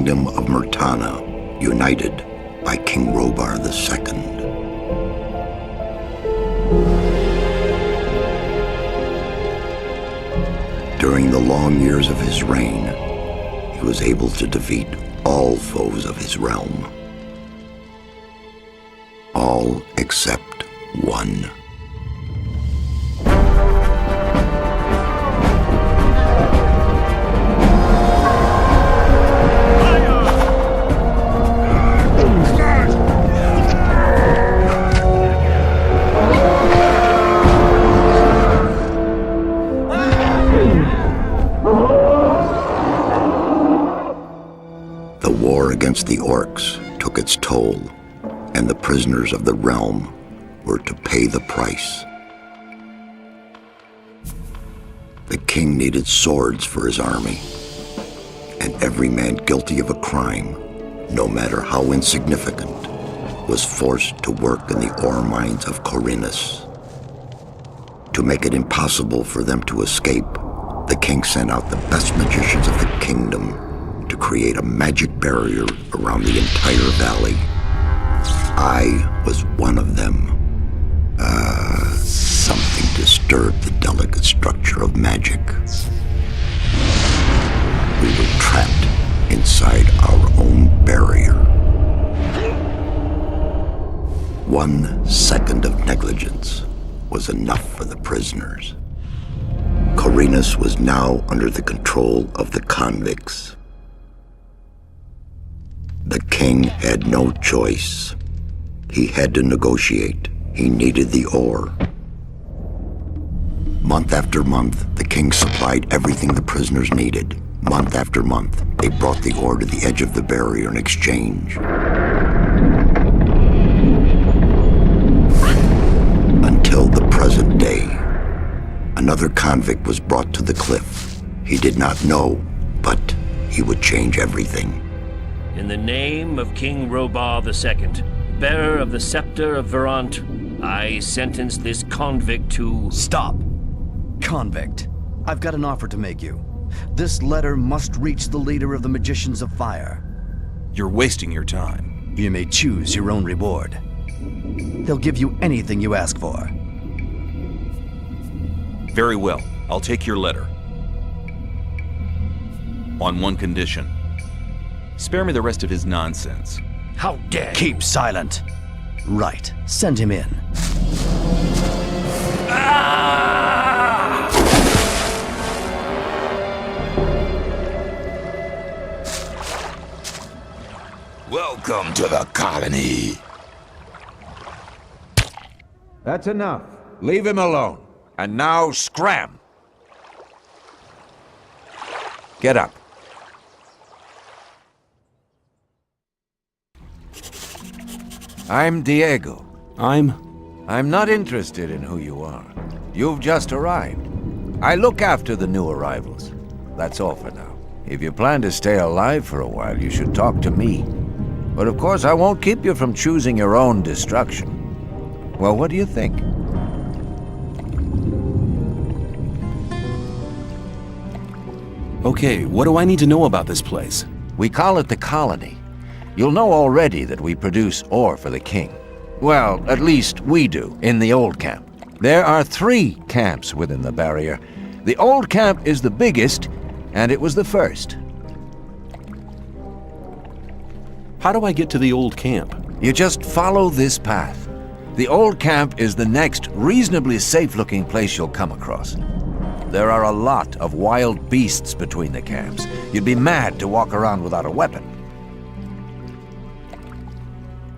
kingdom of Murtana, united by King Robar II. During the long years of his reign, he was able to defeat all foes of his realm. All except one. The war against the orcs took its toll, and the prisoners of the realm were to pay the price. The king needed swords for his army, and every man guilty of a crime, no matter how insignificant, was forced to work in the ore mines of Khorinis. To make it impossible for them to escape, the king sent out the best magicians of the kingdom to create a magic barrier around the entire valley. I was one of them. Something disturbed the delicate structure of magic. We were trapped inside our own barrier. 1 second of negligence was enough for the prisoners. Khorinis was now under the control of the convicts. The king had no choice. He had to negotiate. He needed the ore. Month after month, the king supplied everything the prisoners needed. Month after month, they brought the ore to the edge of the barrier in exchange. Until the present day, another convict was brought to the cliff. He did not know, but he would change everything. In the name of King Robar II, bearer of the scepter of Verant, I sentence this convict to... Stop! Convict, I've got an offer to make you. This letter must reach the leader of the Magicians of Fire. You're wasting your time. You may choose your own reward. They'll give you anything you ask for. Very well, I'll take your letter. On one condition. Spare me the rest of his nonsense. How dare you! Keep silent. Right, send him in. Welcome to the colony. That's enough. Leave him alone. And now scram! Get up. I'm Diego. I'm not interested in who you are. You've just arrived. I look after the new arrivals. That's all for now. If you plan to stay alive for a while, you should talk to me. But of course, I won't keep you from choosing your own destruction. Well, what do you think? Okay, what do I need to know about this place? We call it the colony. You'll know already that we produce ore for the king. Well, at least we do, in the old camp. There are 3 camps within the barrier. The old camp is the biggest, and it was the first. How do I get to the old camp? You just follow this path. The old camp is the next reasonably safe-looking place you'll come across. There are a lot of wild beasts between the camps. You'd be mad to walk around without a weapon.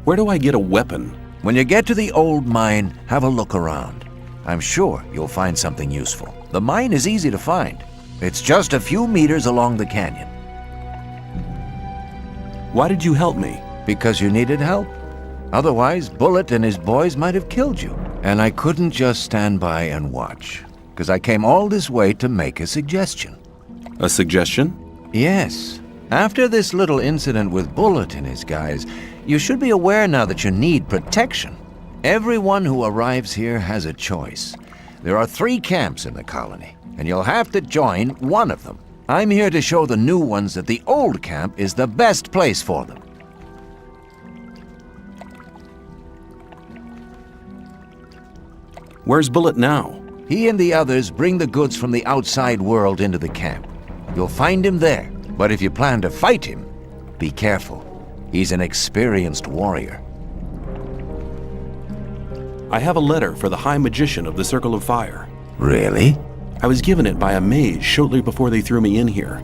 Where do I get a weapon? When you get to the old mine, have a look around. I'm sure you'll find something useful. The mine is easy to find. It's just a few meters along the canyon. Why did you help me? Because you needed help. Otherwise, Bullet and his boys might have killed you. And I couldn't just stand by and watch, because I came all this way to make a suggestion. A suggestion? Yes. After this little incident with Bullet and his guys, you should be aware now that you need protection. Everyone who arrives here has a choice. There are 3 camps in the colony, and you'll have to join one of them. I'm here to show the new ones that the old camp is the best place for them. Where's Bullet now? He and the others bring the goods from the outside world into the camp. You'll find him there, but if you plan to fight him, be careful. He's an experienced warrior. I have a letter for the High Magician of the Circle of Fire. Really? I was given it by a mage shortly before they threw me in here.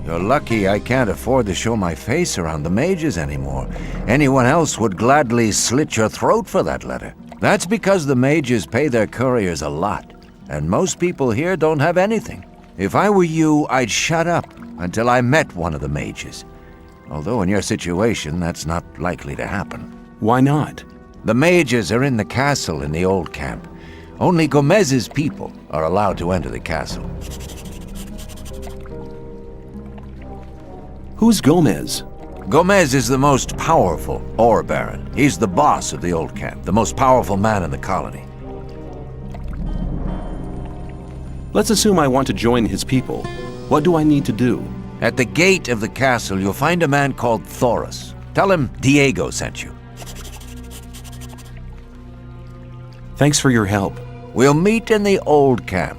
You're lucky I can't afford to show my face around the mages anymore. Anyone else would gladly slit your throat for that letter. That's because the mages pay their couriers a lot, and most people here don't have anything. If I were you, I'd shut up until I met one of the mages. Although in your situation, that's not likely to happen. Why not? The mages are in the castle in the old camp. Only Gomez's people are allowed to enter the castle. Who's Gomez? Gomez is the most powerful ore baron. He's the boss of the old camp, the most powerful man in the colony. Let's assume I want to join his people. What do I need to do? At the gate of the castle, you'll find a man called Thoris. Tell him Diego sent you. Thanks for your help. We'll meet in the old camp.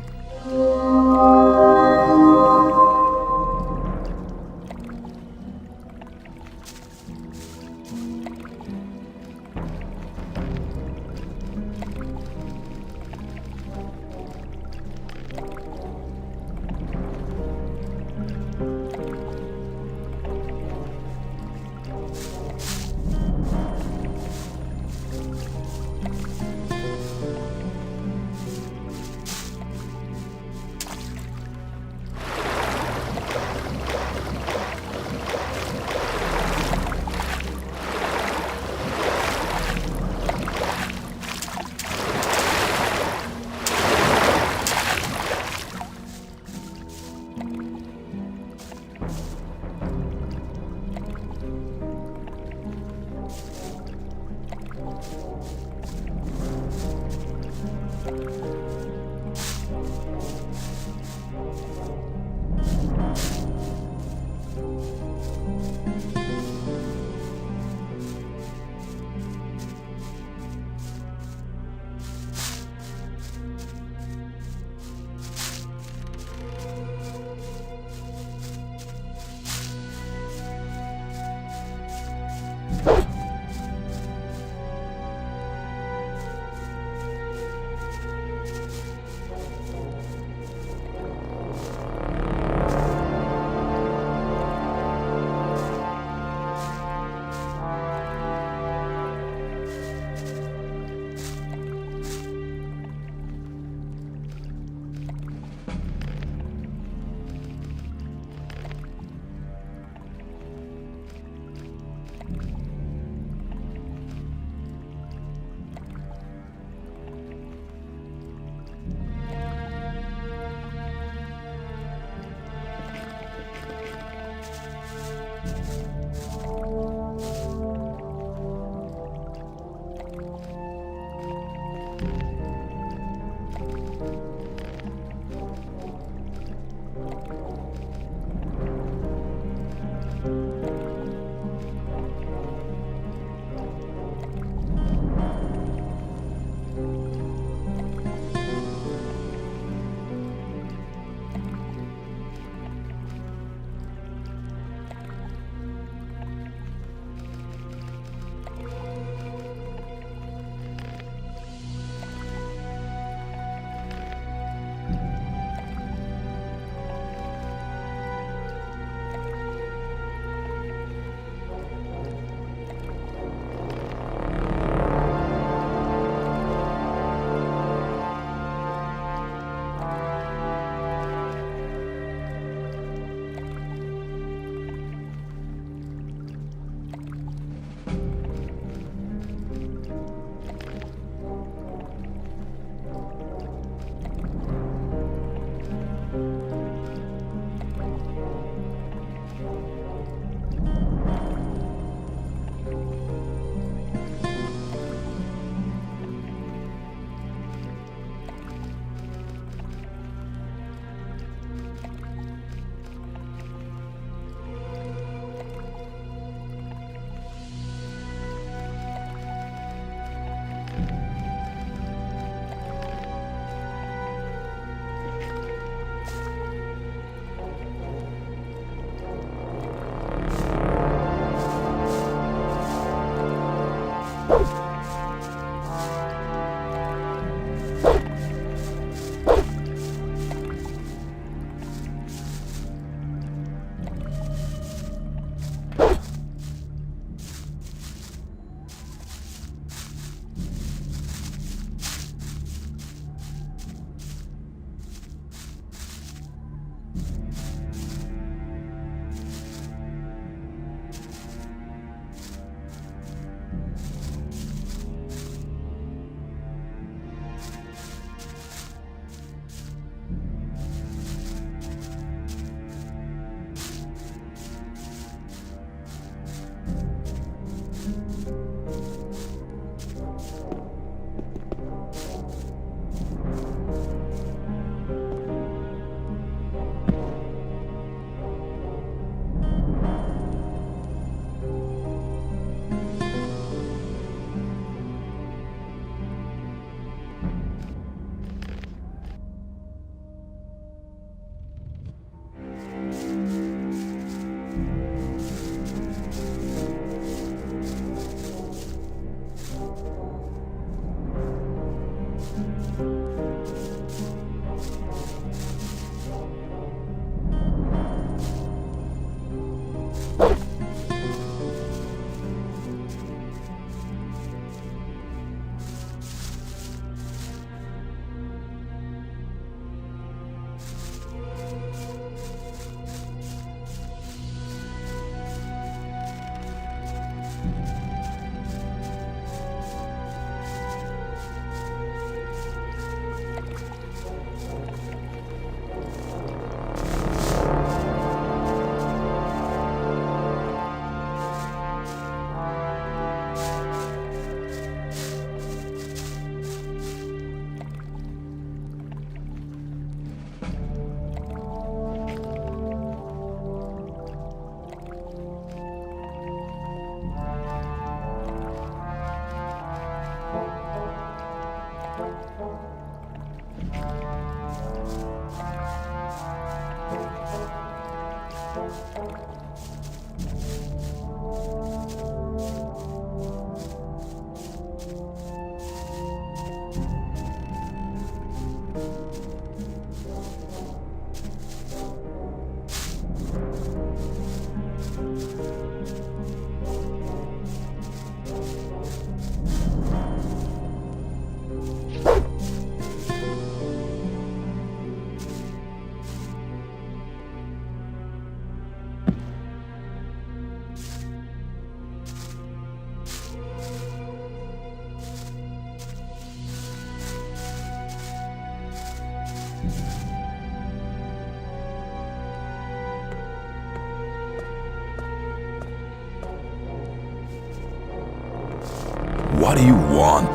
What do you want?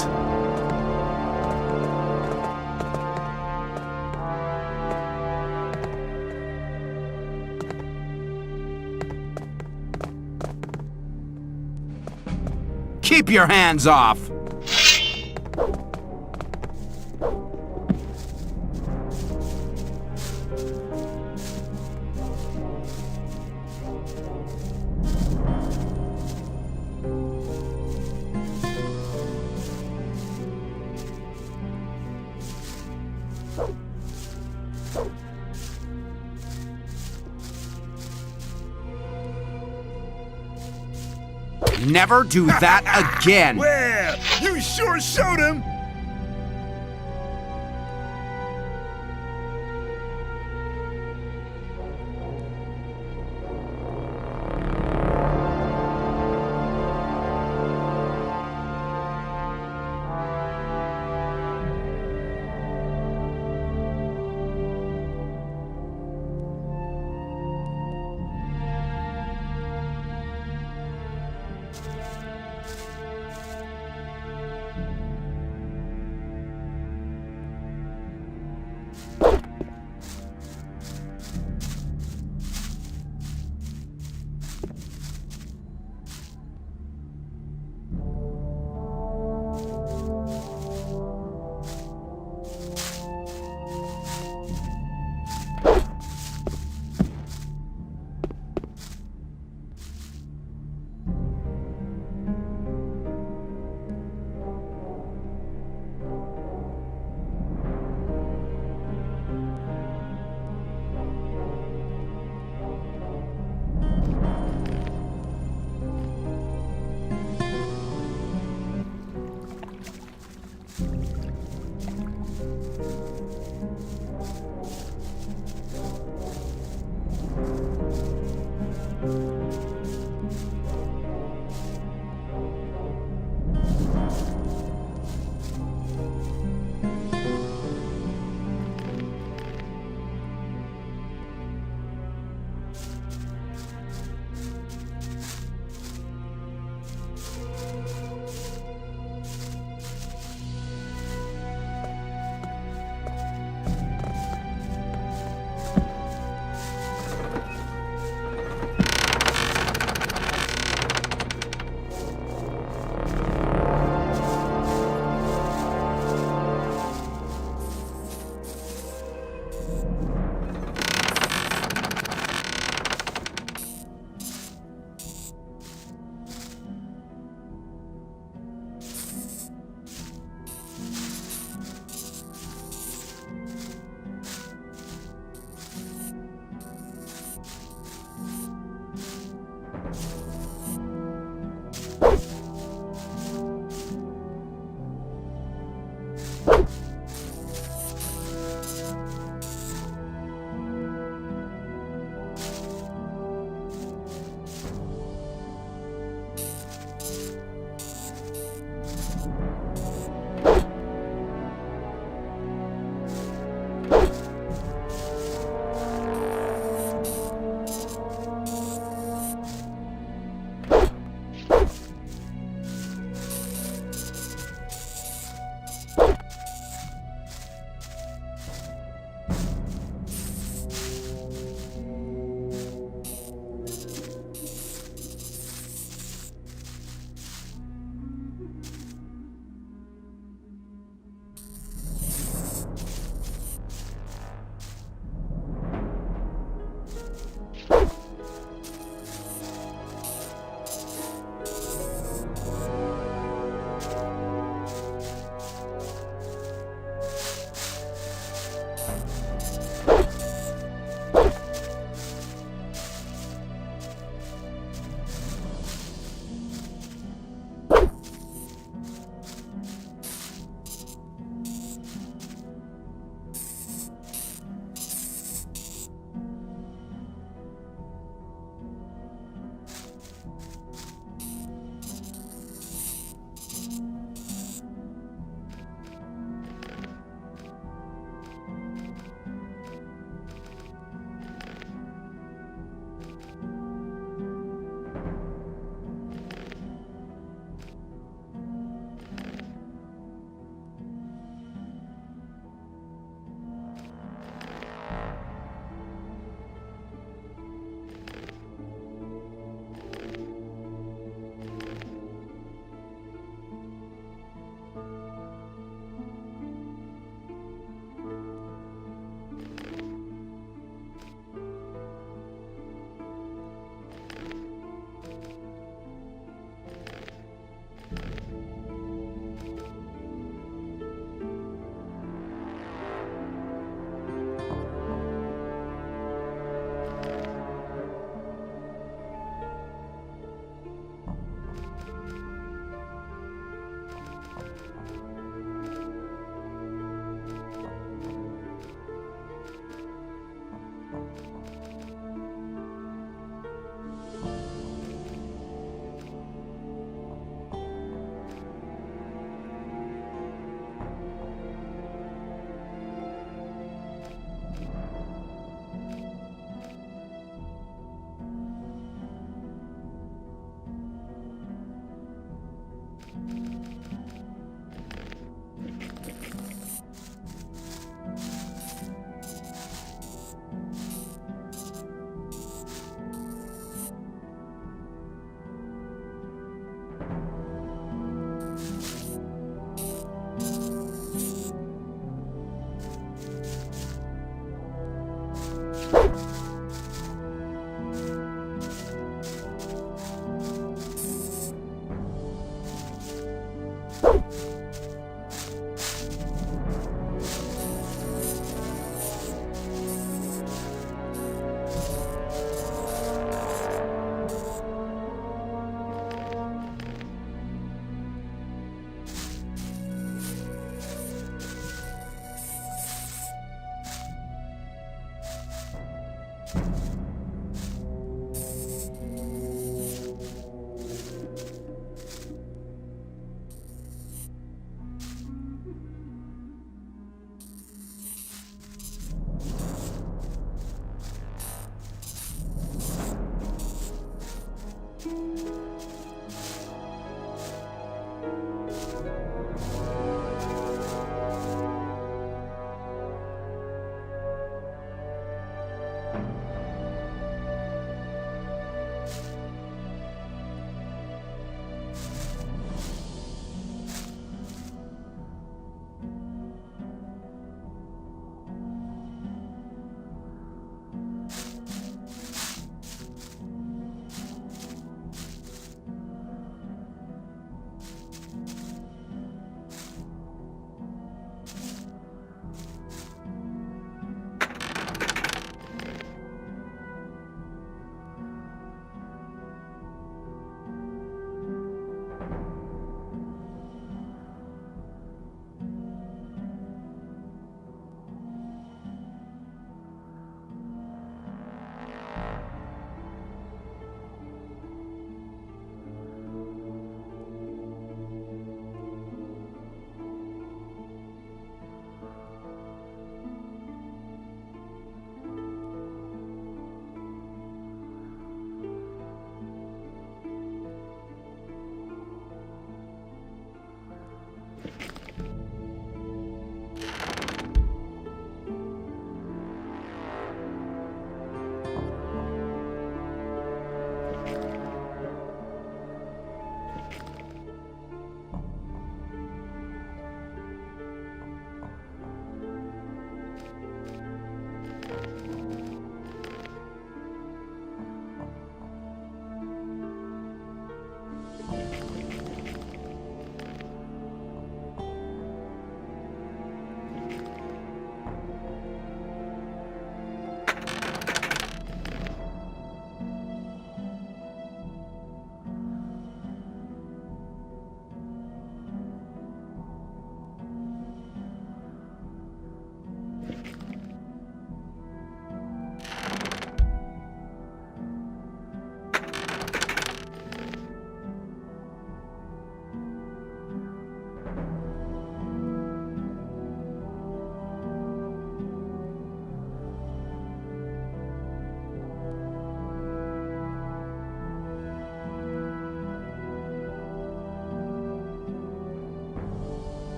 Keep your hands off! Never do that again! Well, you sure showed him!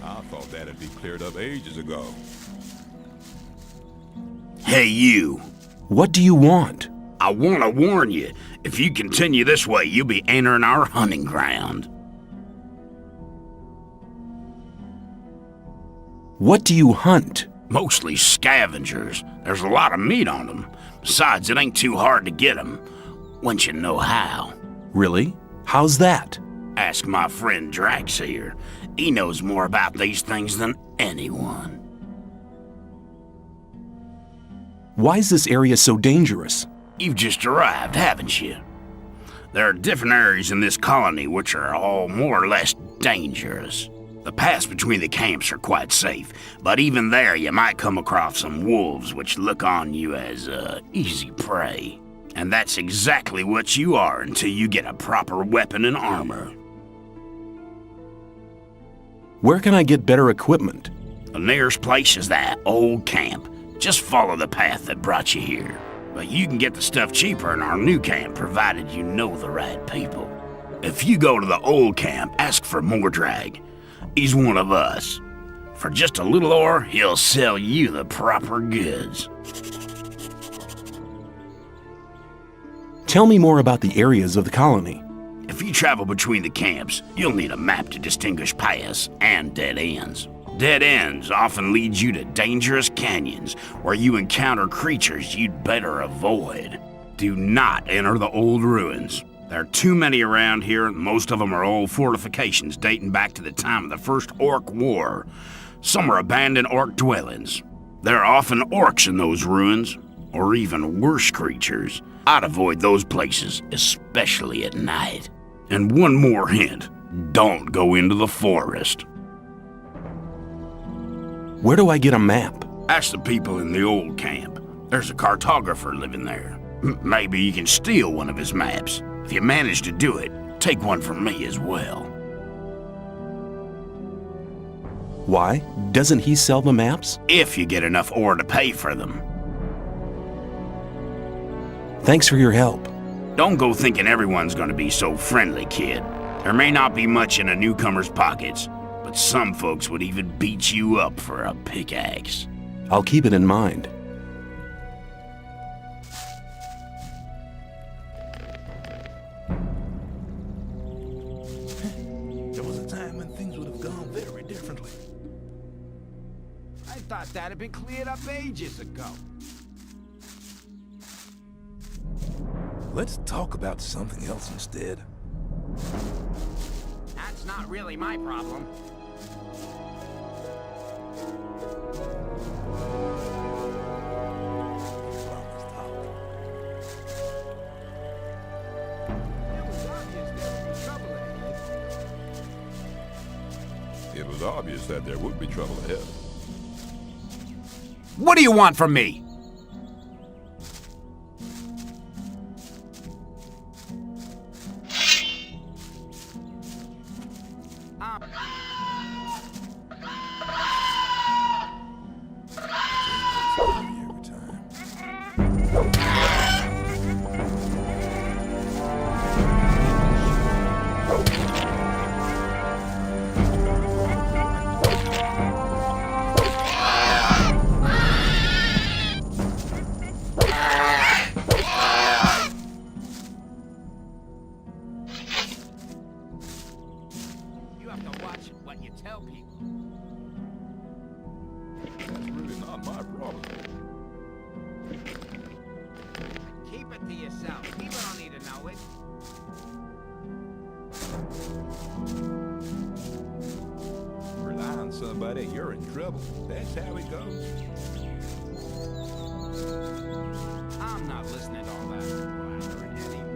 I thought that'd be cleared up ages ago. Hey, you. What do you want? I want to warn you. If you continue this way, you'll be entering our hunting ground. What do you hunt? Mostly scavengers. There's a lot of meat on them. Besides, it ain't too hard to get them, once you know how. Really? How's that? Ask my friend Drax here. He knows more about these things than anyone. Why is this area so dangerous? You've just arrived, haven't you? There are different areas in this colony which are all more or less dangerous. The paths between the camps are quite safe, but even there you might come across some wolves which look on you as easy prey. And that's exactly what you are until you get a proper weapon and armor. Where can I get better equipment? The nearest place is that old camp. Just follow the path that brought you here. But you can get the stuff cheaper in our new camp, provided you know the right people. If you go to the old camp, ask for Mordrag. He's one of us. For just a little ore, he'll sell you the proper goods. Tell me more about the areas of the colony. If you travel between the camps, you'll need a map to distinguish paths and dead ends. Dead ends often lead you to dangerous canyons where you encounter creatures you'd better avoid. Do not enter the old ruins. There are too many around here, and most of them are old fortifications dating back to the time of the First Orc War. Some are abandoned orc dwellings. There are often orcs in those ruins, or even worse creatures. I'd avoid those places, especially at night. And one more hint, don't go into the forest. Where do I get a map? Ask the people in the old camp. There's a cartographer living there. Maybe you can steal one of his maps. If you manage to do it, take one from me as well. Why? Doesn't he sell the maps? If you get enough ore to pay for them. Thanks for your help. Don't go thinking everyone's gonna be so friendly, kid. There may not be much in a newcomer's pockets, but some folks would even beat you up for a pickaxe. I'll keep it in mind. There was a time when things would have gone very differently. I thought that had been cleared up ages ago. Let's talk about something else instead. That's not really my problem. It was obvious that there would be trouble ahead. What do you want from me? Every time. You have to watch what you tell people. That's really not my problem. Keep it to yourself. People don't need to know it. Rely on somebody, you're in trouble. That's how it goes. I'm not listening to all that blabbering anymore.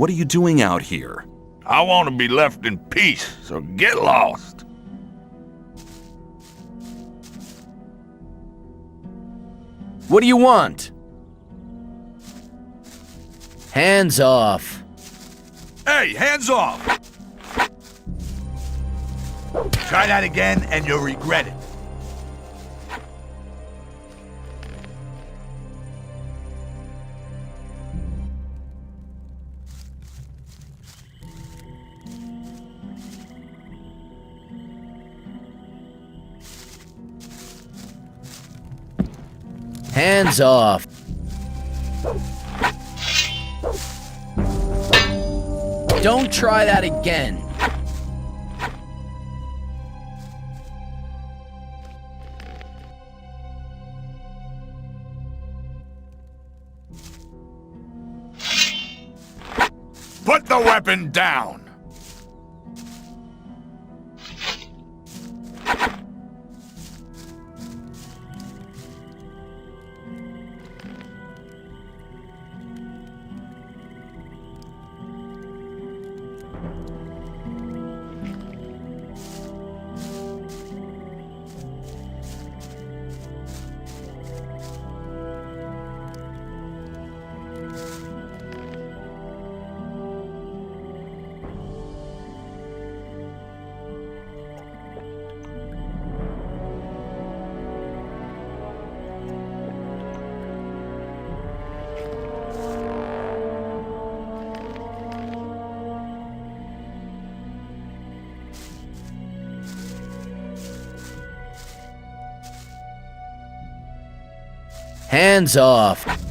What are you doing out here? I want to be left in peace, so get lost. What do you want? Hands off. Hey, hands off! Try that again and you'll regret it. Hands off. Don't try that again. Put the weapon down! Hands off.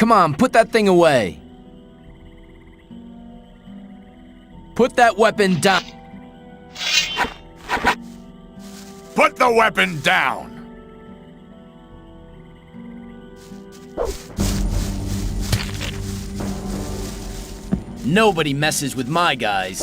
Come on, put that thing away. Put that weapon down. Put the weapon down! Nobody messes with my guys.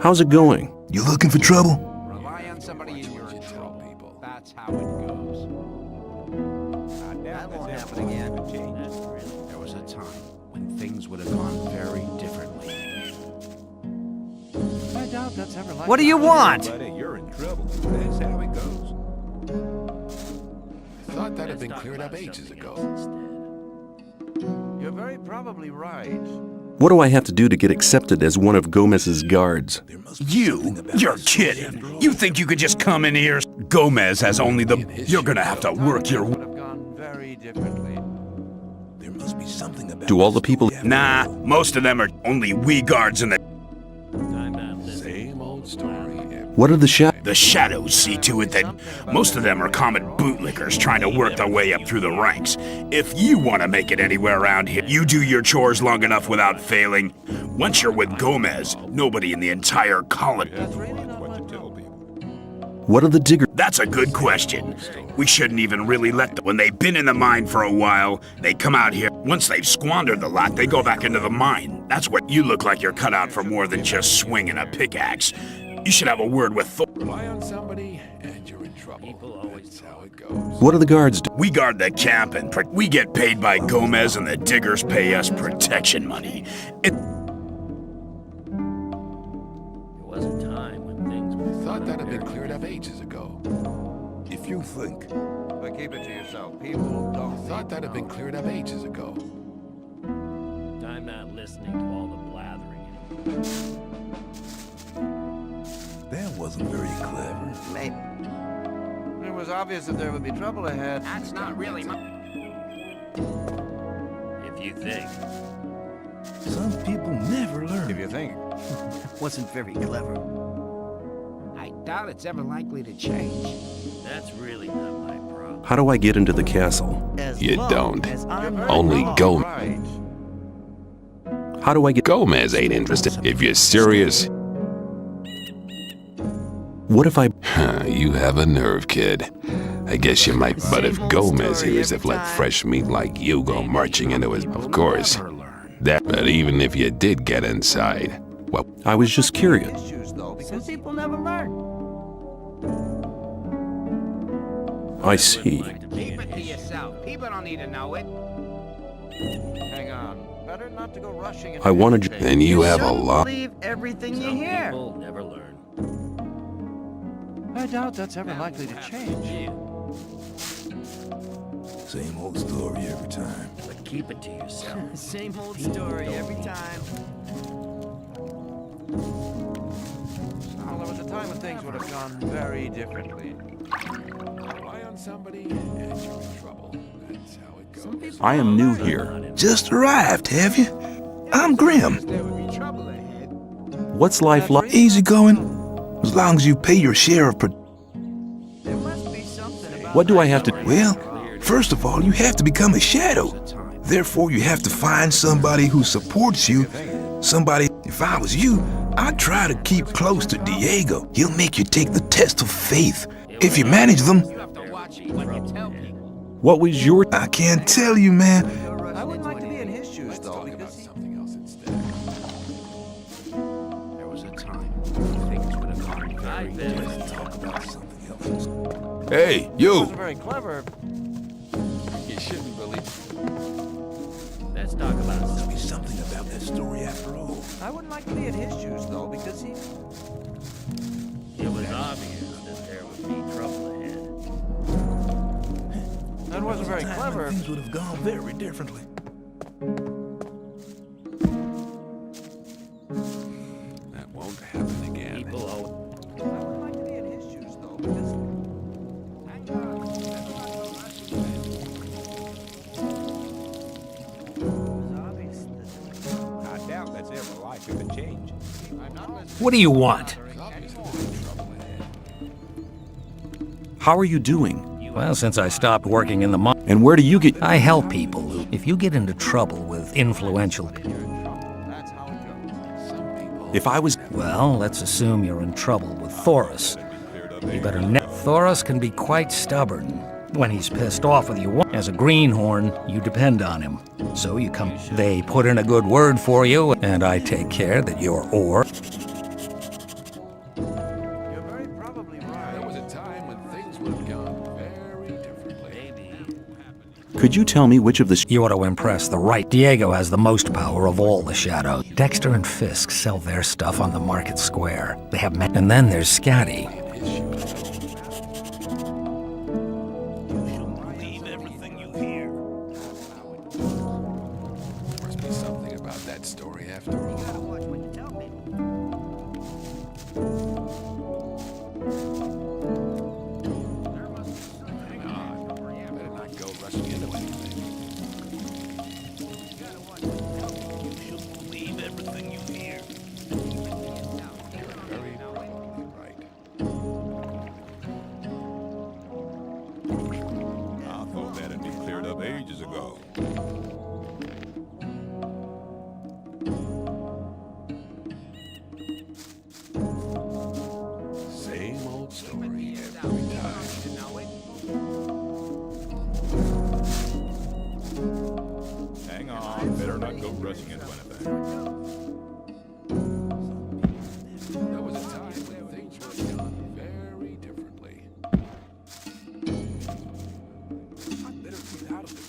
How's it going? You looking for trouble? Rely on somebody and you're in trouble. That's how it goes. That won't happen again. There was a time when things would have gone very differently. I doubt that's ever like What do you want? Buddy, you're in trouble. That's how it goes. Thought that had been cleared up ages ago. You're very probably right. What do I have to do to get accepted as one of Gomez's guards? You're kidding. You think you could just come in here? Gomez has only the... You're gonna have to work your... Would have gone very differently. There must be something about Do all the people... Nah, most of them are only we guards in the... Same old story. What are the The shadows see to it that most of them are common bootlickers trying to work their way up through the ranks. If you want to make it anywhere around here, you do your chores long enough without failing. Once you're with Gomez, nobody in the entire colony... What are the diggers? That's a good question. We shouldn't even really let them. When they've been in the mine for a while, they come out here. Once they've squandered the lot, they go back into the mine. That's what you look like you're cut out for more than just swinging a pickaxe. You should have a word with Rely on somebody and you're in trouble. That's how it goes. What do the guards do? We guard the camp and we get paid by Gomez and the diggers pay us protection money. There was a time when things were... Thought that had been cleared up ages ago. If you think. But keep it to yourself. People don't. Thought that had been cleared up ages ago. I'm not listening to all the blathering anymore. That wasn't very clever. Maybe. It was obvious that there would be trouble ahead. That's not really my... If you think. Some people never learn. If you think. Wasn't very clever. I doubt it's ever likely to change. That's really not my problem. How do I get into the castle? As You long don't. as I'm Only wrong. go. Right. How do I get... Gomez ain't interested. If you're serious, What if I... you have a nerve, kid. I guess you might, but if Gomez hears if let fresh meat like you go marching into his... Of course. But even if you did get inside, well... I was just curious. Issues, though, because Some people never learn. I see. Keep it to yourself. People don't need to know it. hang on. Better not to go rushing into I wanted you... Then you have a Shouldn't lot... believe everything you Some hear. people never learn. I doubt that's ever likely to change. Same old story every time. But keep it to yourself. Same old story every time. Well, there was a time when things would have gone very differently. Rely on somebody and you're in trouble. That's how it goes. I am new here. Just arrived, have you? I'm Grim. There would be trouble ahead. What's life like? Easy going. As long as you pay your share of... There must be something about What do I have to... Well, first of all, you have to become a shadow. Therefore, you have to find somebody who supports you. Somebody... If I was you, I'd try to keep close to Diego. He'll make you take the test of faith. If you manage them, You have to watch what you tell people. What was your... I can't tell you, man. I wouldn't like to be in his shoes, though, Talk about because he... something else instead. There was a time when things would have gone very different. Talk about something else. Hey, you! Wasn't very clever. You shouldn't believe... Let's talk about Must something. be something about that story after all. I wouldn't like to be in his shoes, though, because he... It was obvious that there would be trouble ahead. That wasn't very Time when clever. Things would have gone very differently. That won't happen again. People always... I wouldn't like to be in his shoes, though, because... Thank God. It was obvious that... I doubt that's ever likely to change. What do you want? How are you doing? Well, since I stopped working in the mine, And where do you get... I help people who, if you get into trouble with influential, That's how it goes. If I was... well, let's assume you're in trouble with Thoris. You better Thoris can be quite stubborn. When he's pissed off with you, as a greenhorn, you depend on him. So you come, they put in a good word for you, and I take care that your ore. Could you tell me which of the... You ought to impress the right. Diego has the most power of all the shadows. Dexter and Fisk sell their stuff on the market square. They have and then there's Scatty. Must be something about that story after all. Ages ago. Same old story every time. Hang on, better not go rushing into anything. There was a time when things were done very differently. I better get out of it.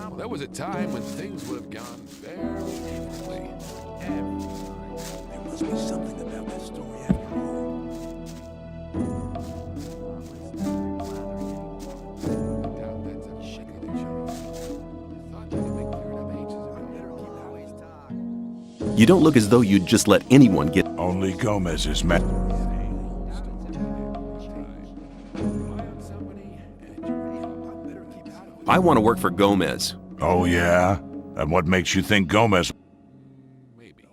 Well, there was a time when things would have gone very differently. There must be something about that story after all. You don't look as though you'd just let anyone get... Only Gomez is met. I want to work for Gomez. Oh, yeah? And what makes you think Gomez... Maybe.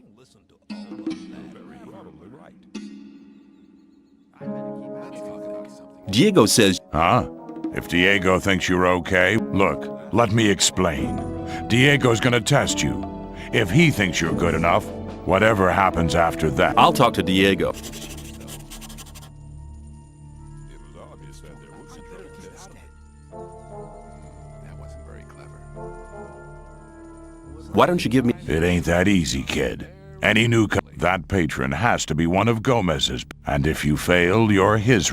Diego says... Huh? If Diego thinks you're okay, look, let me explain. Diego's gonna test you. If he thinks you're good enough, whatever happens after that... I'll talk to Diego. It was obvious that there was a drug test. That wasn't very clever. Why don't you give me... It ain't that easy, kid. Any new... That patron has to be one of Gomez's. And if you fail, you're his...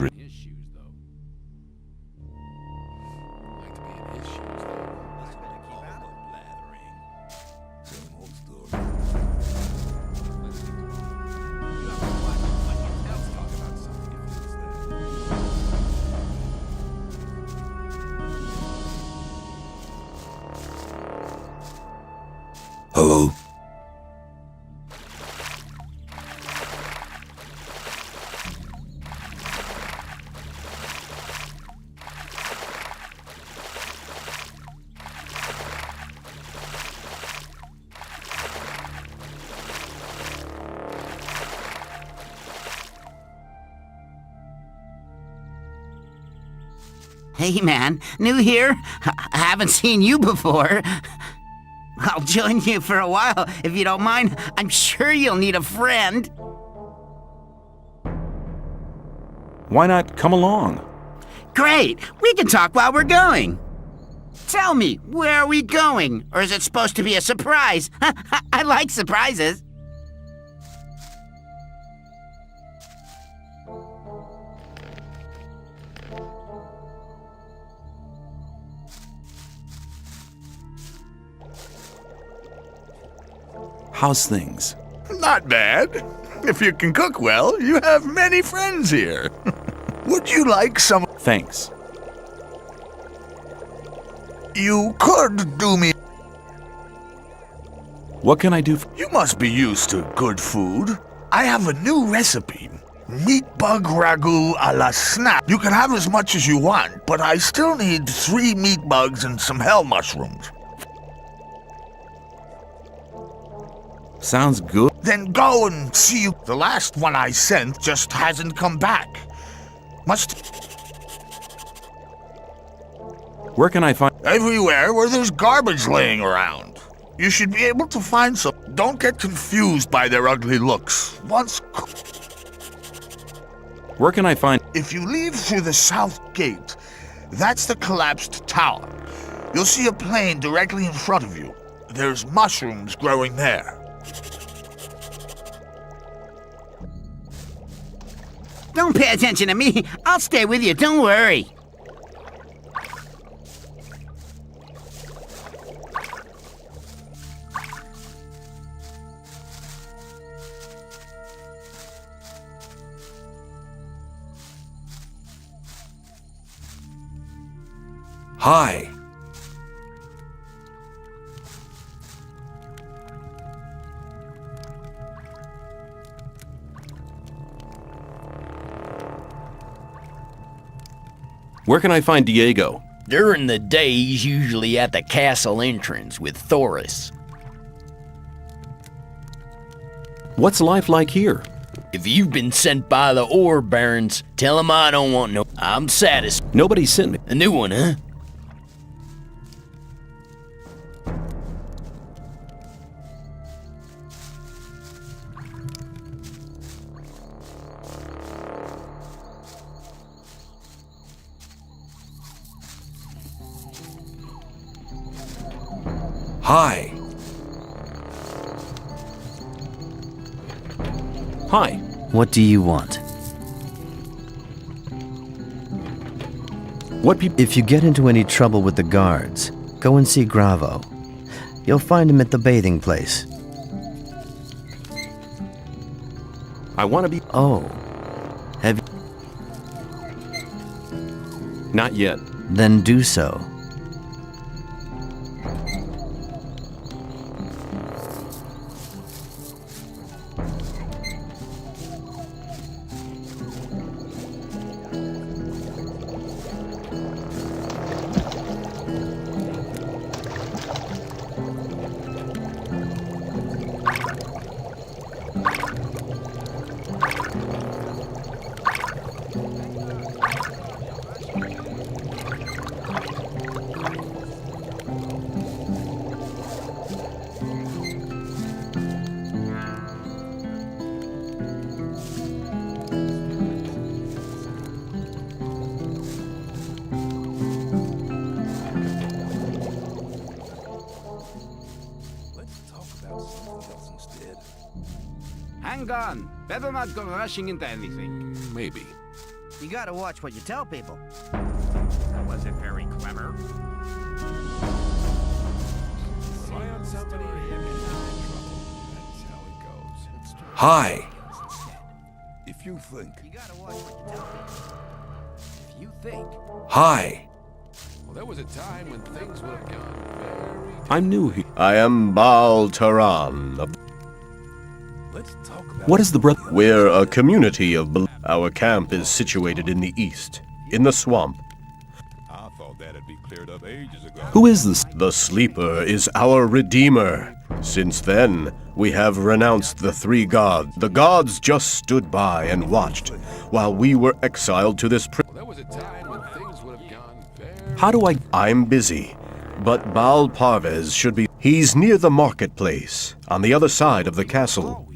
Hello? Hey man, new here? I haven't seen you before. I'll join you for a while, if you don't mind. I'm sure you'll need a friend. Why not come along? Great! We can talk while we're going. Tell me, where are we going? Or is it supposed to be a surprise? I like surprises. How's things? Not bad. If you can cook well, you have many friends here. Would you like some... Thanks. You could do me... What can I do for... You must be used to good food. I have a new recipe. Meat bug ragu a la snap. You can have as much as you want, but I still need 3 meat bugs and some hell mushrooms. Sounds good. Then go and see you. The last one I sent just hasn't come back. Where can I find... Everywhere where there's garbage laying around. You should be able to find some. Don't get confused by their ugly looks. Where can I find... If you leave through the south gate, that's the collapsed tower. You'll see a plane directly in front of you. There's mushrooms growing there. Don't pay attention to me. I'll stay with you, don't worry. Hi. Where can I find Diego? During the day, he's usually at the castle entrance with Thoris. What's life like here? If you've been sent by the ore barons, tell them I don't want no. I'm satisfied. Nobody sent me. A new one, huh? Hi. Hi. What do you want? If you get into any trouble with the guards, go and see Gravo. You'll find him at the bathing place. I want to be... Oh. Have you... Not yet. Then do so. Hang on. Better not go rushing into anything. Maybe. You gotta watch what you tell people. That wasn't very clever. Rely on somebody and you're in trouble. That's how it goes. Hi. If you think. You gotta watch what you tell people. If you think. Hi. Well, there was a time when things would have gone very... I'm new here. I am Baal Taran. Let's talk about What is the brother? We're a community of... Our camp is situated in the east, in the swamp. I thought that'd be cleared up ages ago. Who is this? The Sleeper is our redeemer. Since then, we have renounced the three gods. The gods just stood by and watched while we were exiled to this prison. There was a time when things would have gone very... How do I... I'm busy, but Baal Parvez should be... He's near the marketplace, on the other side of the castle.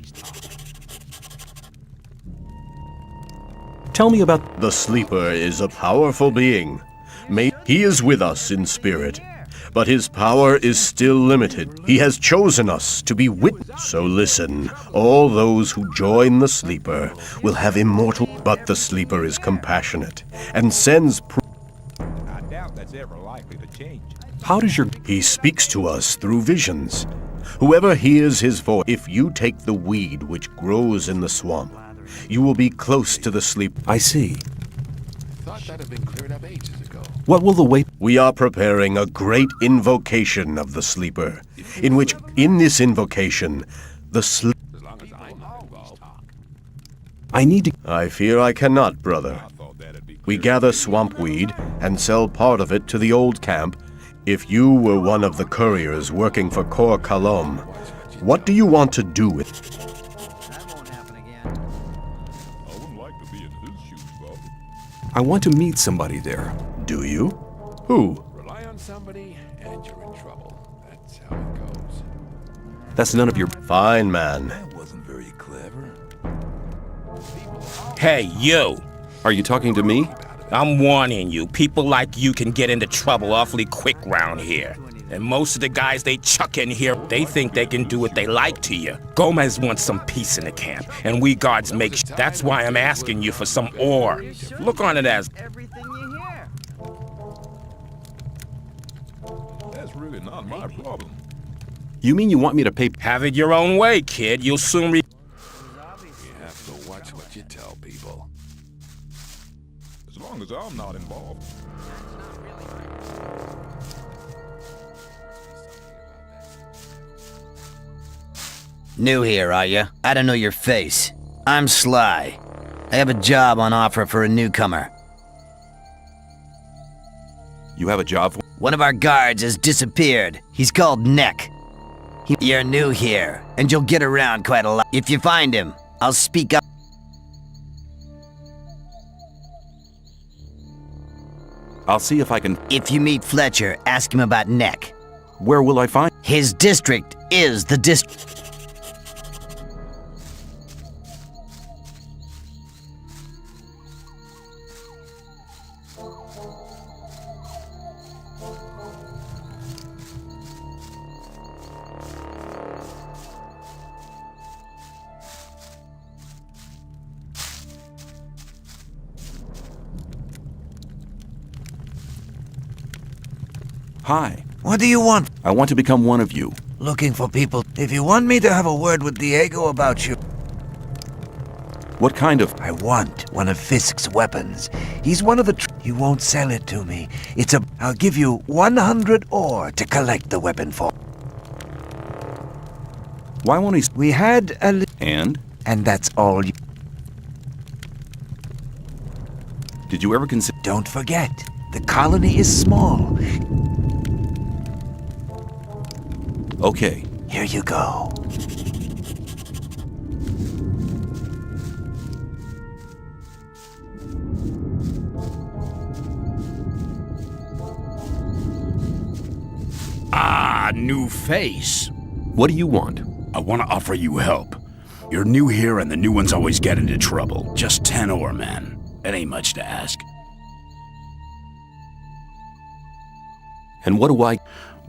Tell me about... The Sleeper is a powerful being. He is with us in spirit, but his power is still limited. He has chosen us to be witnesses. So listen, all those who join the Sleeper will have immortal... But the Sleeper is compassionate and sends... I doubt that's ever likely to change. How does your... He speaks to us through visions. Whoever hears his voice, if you take the weed which grows in the swamp, you will be close to the sleep. I see. Thought that had been cleared up ages ago. What will the wait... We are preparing a great invocation of the Sleeper, in this invocation, the sleep... As long as I'm not involved. I need to... I fear I cannot, brother. We gather swamp weed and sell part of it to the old camp. If you were one of the couriers working for Kor Kalom, what do you want to do with it? That won't happen again. I wouldn't like to be in his shoes, Bob. I want to meet somebody there. Do you? Who? Rely on somebody and you're in trouble. That's how it goes. That's none of your... Fine, man. That wasn't very clever. Hey, you! Are you talking to me? I'm warning you, people like you can get into trouble awfully quick round here. And most of the guys they chuck in here, they think they can do what they like to you. Gomez wants some peace in the camp, and we guards make That's why I'm asking you for some ore. Look on it as... That's really not my problem. You mean you want me to pay... Have it your own way, kid. You'll soon You have to watch what you tell people. As long as I'm not involved. New here, are you? I don't know your face. I'm Sly. I have a job on offer for a newcomer. You have a job for... One of our guards has disappeared. He's called Neck. You're new here, and you'll get around quite a lot. If you find him, I'll speak up. I'll see if I can... If you meet Fletcher, ask him about Neck. Where will I find... His district is the district. Hi. What do you want? I want to become one of you. Looking for people. If you want me to have a word with Diego about you... What kind of... I want one of Fisk's weapons. He's one of the... You won't sell it to me. I'll give you 100 ore to collect the weapon for. Why won't he... We had a... And? And that's all you... Did you ever consider... Don't forget, the colony is small. Okay. Here you go. Ah, new face. What do you want? I want to offer you help. You're new here and the new ones always get into trouble. Just 10 ore, man. It ain't much to ask. And what do I...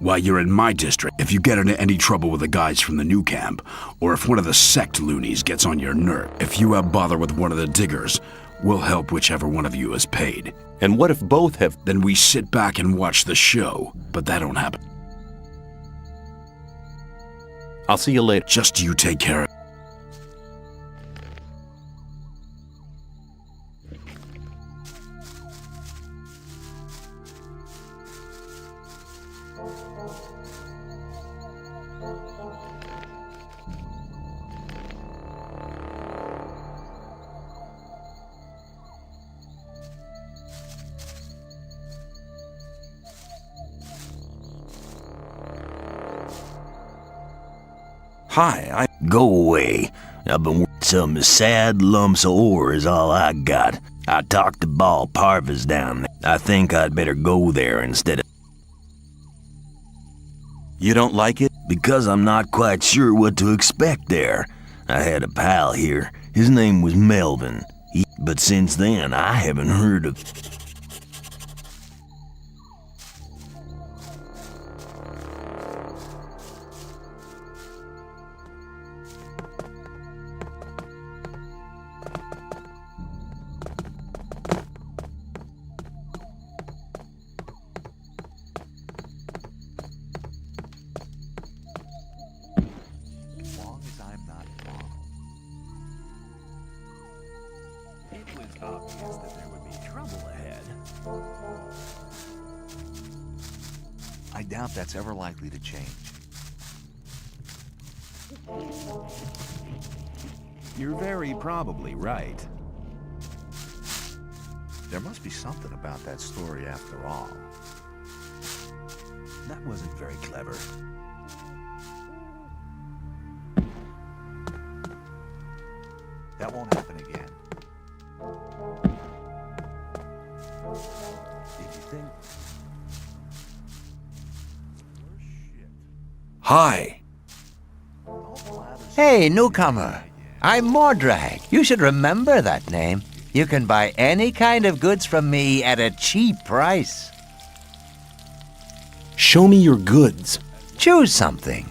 Why, you're in my district. If you get into any trouble with the guys from the new camp, or if one of the sect loonies gets on your nerve, if you have bother with one of the diggers, we'll help whichever one of you is paid. And what if both have... Then we sit back and watch the show, but that don't happen. I'll see you later. Just you take care of it. Hi, Go away. I've been working some sad lumps of ore is all I got. I talked to Ball Parvis down there. I think I'd better go there instead of... You don't like it? Because I'm not quite sure what to expect there. I had a pal here. His name was Melvin. But since then, I haven't heard of... I doubt that's ever likely to change. You're very probably right. There must be something about that story after all. That wasn't very clever. That won't happen again. Did you think... Hi. Hey, newcomer. I'm Mordrag. You should remember that name. You can buy any kind of goods from me at a cheap price. Show me your goods. Choose something.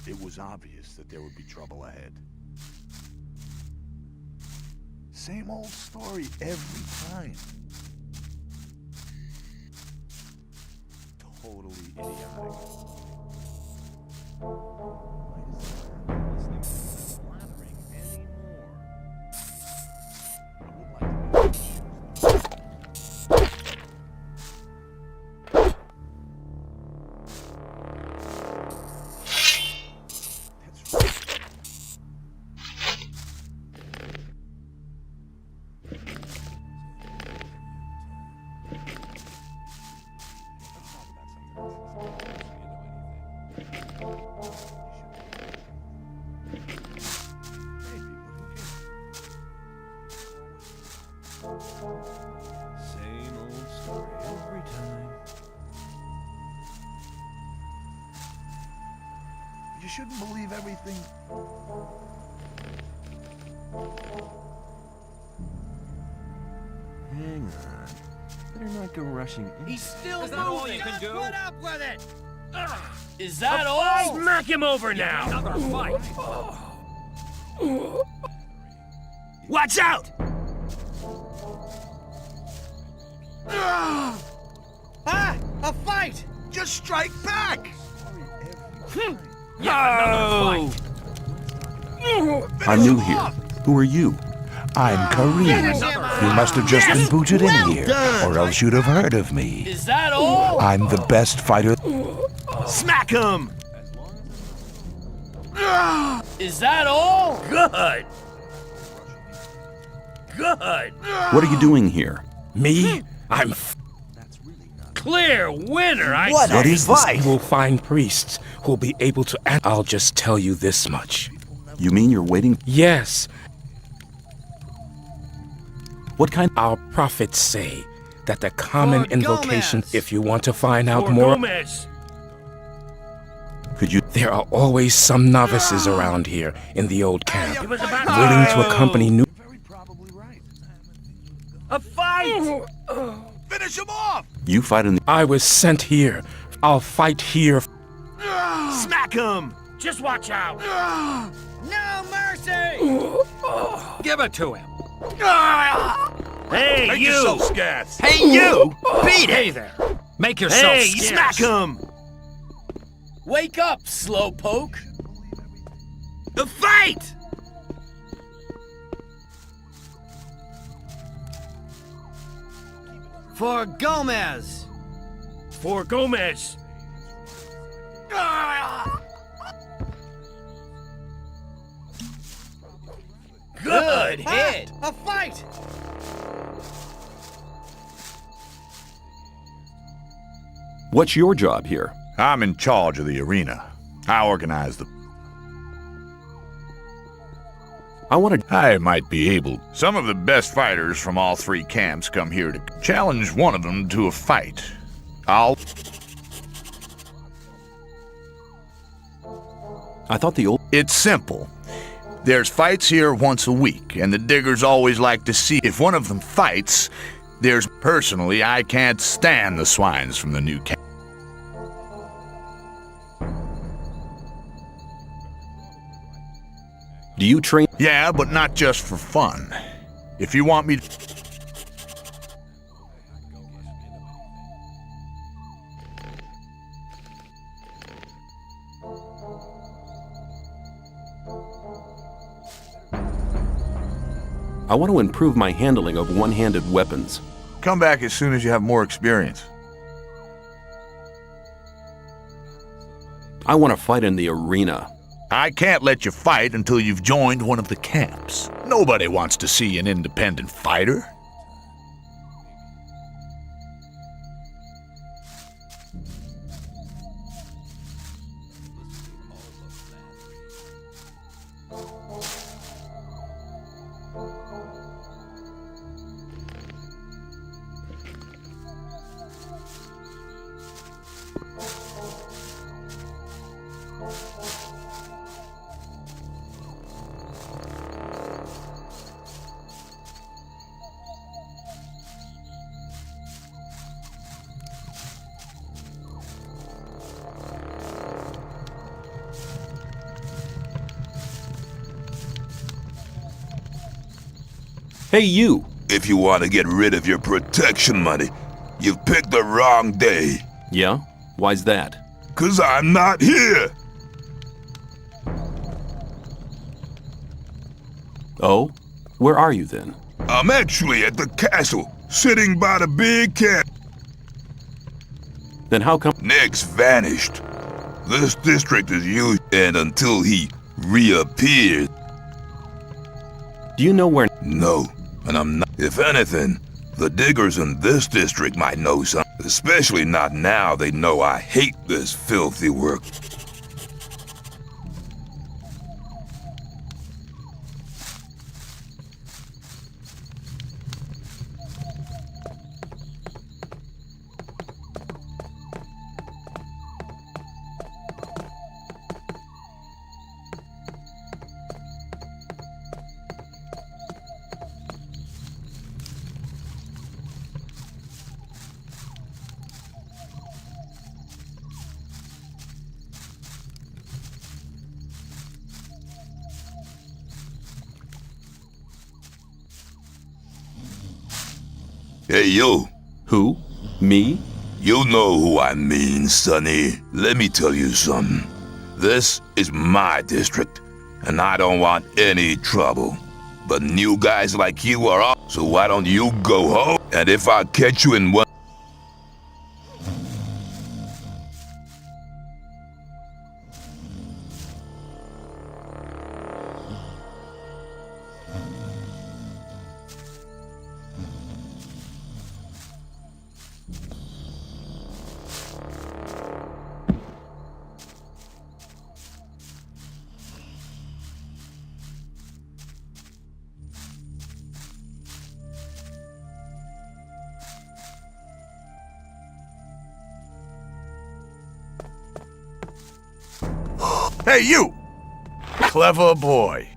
It was obvious that there would be trouble ahead. Same old story every time. Totally idiotic. Same old story every time. You shouldn't believe everything. Hang on. Better not go rushing in. He's still Is that all moving. you can do? Put up with it. Is A that all? fight! Smack him over now! Another fight. Watch out! Ah! A fight! Just strike back! Yeah, I'm new here. Who are you? I'm Kareem. You must have just been booted in here, or else you'd have heard of me. Is that all? I'm the best fighter. Smack him! Is that all? Good! Good! What are you doing here? Me? I'm Clear winner, I What say. is this? We will find priests who'll be able to I'll just tell you this much. You mean you're waiting? Yes. What kind? Our prophets say that the common For invocation, Gomez. if you want to find out For more, Gomez. Could you? there are always some novices around here in the old He camp, was about willing to accompany new. A fight! Finish him off! You fight in the. I was sent here. I'll fight here. Smack him! Just watch out! No mercy! Give it to him. Hey, Make you! yourself scarce! Hey, you! Beat Hey it! there. Make yourself Hey, scarce. Smack him! Wake up, slowpoke. The fight! For Gomez! For Gomez! Good hit. A fight! What's your job here? I'm in charge of the arena. I organize the... I might be able. Some of the best fighters from all three camps come here to challenge one of them to a fight. I thought the old... It's simple. There's fights here once a week, and the diggers always like to see if one of them fights. Personally, I can't stand the swines from the new camp. Do you train? Yeah, but not just for fun. If you want me to... I want to improve my handling of one-handed weapons. Come back as soon as you have more experience. I want to fight in the arena. I can't let you fight until you've joined one of the camps. Nobody wants to see an independent fighter. Hey, you! If you want to get rid of your protection money, you've picked the wrong day. Yeah? Why's that? 'Cause I'm not here! Oh? Where are you then? I'm actually at the castle, sitting by the big camp. Then how come... Nick's vanished. This district is used, and until he reappears... Do you know where... No, and I'm not... If anything, the diggers in this district might know something. Especially not now they know I hate this filthy work. Hey, you. Who? Me? You know who I mean, Sonny. Let me tell you something. This is my district, and I don't want any trouble. But new guys like you are all, so why don't you go home? And if I catch you in one... Hey, you! Clever boy.